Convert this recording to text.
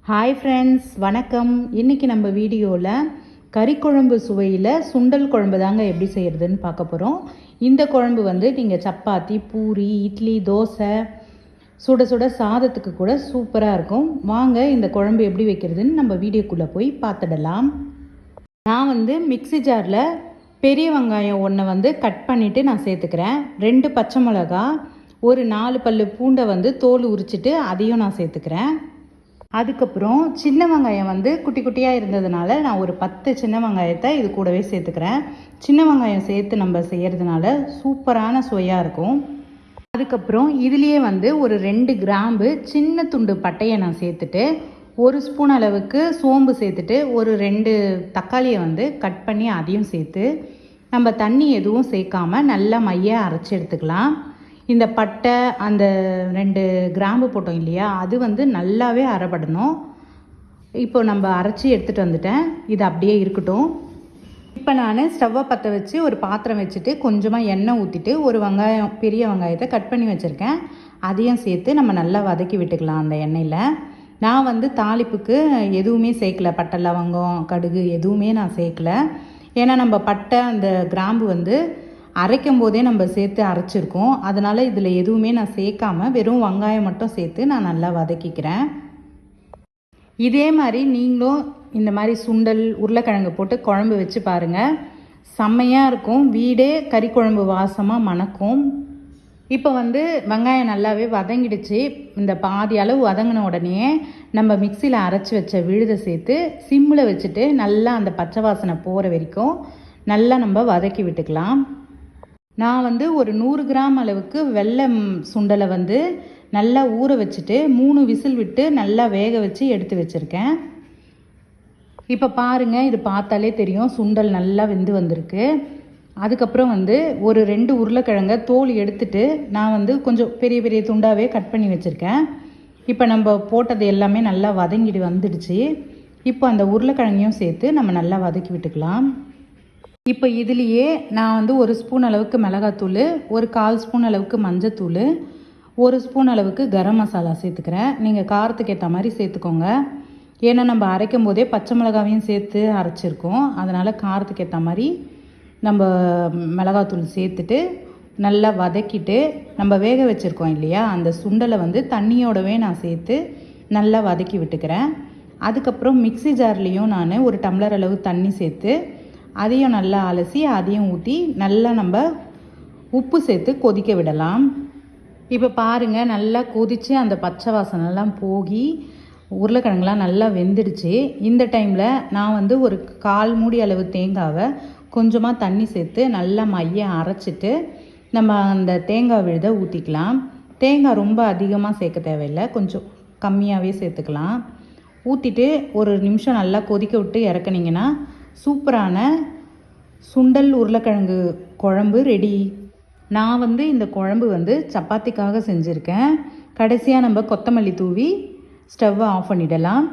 Hi friends, வணக்கம். இன்றைக்கி நம்ம வீடியோவில் கறிக்குழம்பு சுவையில் சுண்டல் குழம்பு தாங்க எப்படி செய்கிறதுன்னு பார்க்க போகிறோம். இந்த குழம்பு நீங்கள் சப்பாத்தி, பூரி, இட்லி, தோசை, சுட சுட சாதத்துக்கு கூட சூப்பராக இருக்கும். வாங்க இந்த குழம்பு எப்படி வைக்கிறதுன்னு நம்ம வீடியோக்குள்ளே போய் பார்த்துடலாம். நான் மிக்ஸி ஜாரில் பெரிய வெங்காயம் ஒன்றை கட் பண்ணிவிட்டு நான் சேர்த்துக்கிறேன். 2 பச்சை மிளகா, ஒரு 4 பல்லு பூண்டை தோல் உரிச்சிட்டு அதையும் நான் சேர்த்துக்கிறேன். அதுக்கப்புறம் சின்ன வெங்காயம் குட்டி குட்டியாக இருந்ததுனால நான் ஒரு 10 சின்ன வெங்காயத்தை இது கூடவே சேர்த்துக்கிறேன். சின்ன வெங்காயம் சேர்த்து நம்ம செய்கிறதுனால சூப்பரான சுவையாக இருக்கும். அதுக்கப்புறம் இதுலேயே ஒரு 2 கிராம்பு சின்ன துண்டு பட்டையை நான் சேர்த்துட்டு, 1 ஸ்பூன் அளவுக்கு சோம்பு சேர்த்துட்டு, ஒரு 2 தக்காளியை கட் பண்ணி அதையும் சேர்த்து நம்ம தண்ணி எதுவும் சேர்க்காமல் நல்லா மைய அரைச்சி எடுத்துக்கலாம். இந்த பட்டை, அந்த 2 கிராம்பு போட்டோம் இல்லையா, அது நல்லாவே அரைப்படணும். இப்போ நம்ம அரைச்சி எடுத்துகிட்டு வந்துட்டேன். இது அப்படியே இருக்கட்டும். இப்போ நான் ஸ்டவ்வை பற்ற வச்சு ஒரு பாத்திரம் வச்சுட்டு கொஞ்சமாக எண்ணெய் ஊற்றிட்டு ஒரு வெங்காயம், பெரிய வெங்காயத்தை கட் பண்ணி வச்சுருக்கேன். அதையும் சேர்த்து நம்ம நல்லா வதக்கி விட்டுக்கலாம் அந்த எண்ணெயில். நான் தாளிப்புக்கு எதுவுமே சேர்க்கலை. பட்டை, லவங்கம், கடுகு எதுவுமே நான் சேர்க்கலை. ஏன்னா நம்ம பட்டை, அந்த கிராம்பு அரைக்கும் போதே நம்ம சேர்த்து அரைச்சிருக்கோம். அதனால் இதில் எதுவுமே நான் சேர்க்காமல் வெறும் வெங்காயம் மட்டும் சேர்த்து நான் நல்லா வதக்கிக்கிறேன். இதே மாதிரி நீங்களும் இந்த மாதிரி சுண்டல், உருளைக்கிழங்கு போட்டு குழம்பு வச்சு பாருங்கள். செம்மையாக இருக்கும். வீடே கறி குழம்பு வாசமாக மணக்கும். இப்போ வெங்காயம் நல்லாவே வதங்கிடுச்சு. இந்த பாதி அளவு வதங்கின உடனே நம்ம மிக்சியில் அரைச்சி வச்ச விழுதை சேர்த்து சிம்மில் வச்சுட்டு நல்லா அந்த பச்சை வாசனை போகிற வரைக்கும் நல்லா நம்ம வதக்கி விட்டுக்கலாம். நான் ஒரு 100 கிராம் அளவுக்கு வெள்ளை சுண்டலை நல்லா ஊற வச்சுட்டு 3 விசில் விட்டு நல்லா வேக வச்சு எடுத்து வச்சுருக்கேன். இப்போ பாருங்கள், இது பார்த்தாலே தெரியும் சுண்டல் நல்லா வெந்து வந்திருக்கு. அதுக்கப்புறம் ஒரு 2 உருளைக்கிழங்க தோல் எடுத்துட்டு நான் கொஞ்சம் பெரிய பெரிய துண்டாகவே கட் பண்ணி வச்சுருக்கேன். இப்போ நம்ம போட்டது எல்லாமே நல்லா வதங்கிட்டு வந்துடுச்சு. இப்போ அந்த உருளைக்கிழங்கையும் சேர்த்து நம்ம நல்லா வதக்கி விட்டுக்கலாம். இப்போ இதுலேயே நான் 1 ஸ்பூன் அளவுக்கு மிளகாத்தூள், ஒரு 1/4 ஸ்பூன் அளவுக்கு மஞ்சத்தூள், 1 ஸ்பூன் அளவுக்கு கரம் மசாலா சேர்த்துக்கிறேன். நீங்கள் காரத்துக்கு ஏற்ற மாதிரி சேர்த்துக்கோங்க. ஏன்னா நம்ம அரைக்கும் போதே பச்சை மிளகாவையும் சேர்த்து அரைச்சிருக்கோம். அதனால் காரத்துக்கு ஏற்ற மாதிரி நம்ம மிளகாத்தூள் சேர்த்துட்டு நல்லா வதக்கிட்டு, நம்ம வேக வச்சுருக்கோம் இல்லையா, அந்த சுண்டலை தண்ணியோடவே நான் சேர்த்து நல்லா வதக்கி விட்டுக்கிறேன். அதுக்கப்புறம் மிக்ஸி ஜார்லேயும் நான் ஒரு டம்ளர் அளவு தண்ணி சேர்த்து அதையும் நல்லா அலசி அதையும் ஊற்றி நல்லா நம்ம உப்பு சேர்த்து கொதிக்க விடலாம். இப்போ பாருங்கள், நல்லா கொதித்து அந்த பச்சை வாசனைலாம் போகி உருளைக்கிழங்குலாம் நல்லா வெந்துடுச்சு. இந்த டைமில் நான் ஒரு 1/4 மூடி அளவு தேங்காவை கொஞ்சமாக தண்ணி சேர்த்து நல்லா மைய அரைச்சிட்டு நம்ம அந்த தேங்காய் விழுதை ஊற்றிக்கலாம். தேங்காய் ரொம்ப அதிகமாக சேர்க்க தேவையில்லை, கொஞ்சம் கம்மியாகவே சேர்த்துக்கலாம். ஊற்றிட்டு ஒரு நிமிஷம் நல்லா கொதிக்க விட்டு இறக்குனிங்கன்னா சூப்பரான சுண்டல் உருளைக்கிழங்கு குழம்பு ரெடி. நான் இந்த குழம்பு சப்பாத்திக்காக செஞ்சுருக்கேன். கடைசியாக நம்ம கொத்தமல்லி தூவி ஸ்டவ்வை ஆஃப் பண்ணிடலாம்.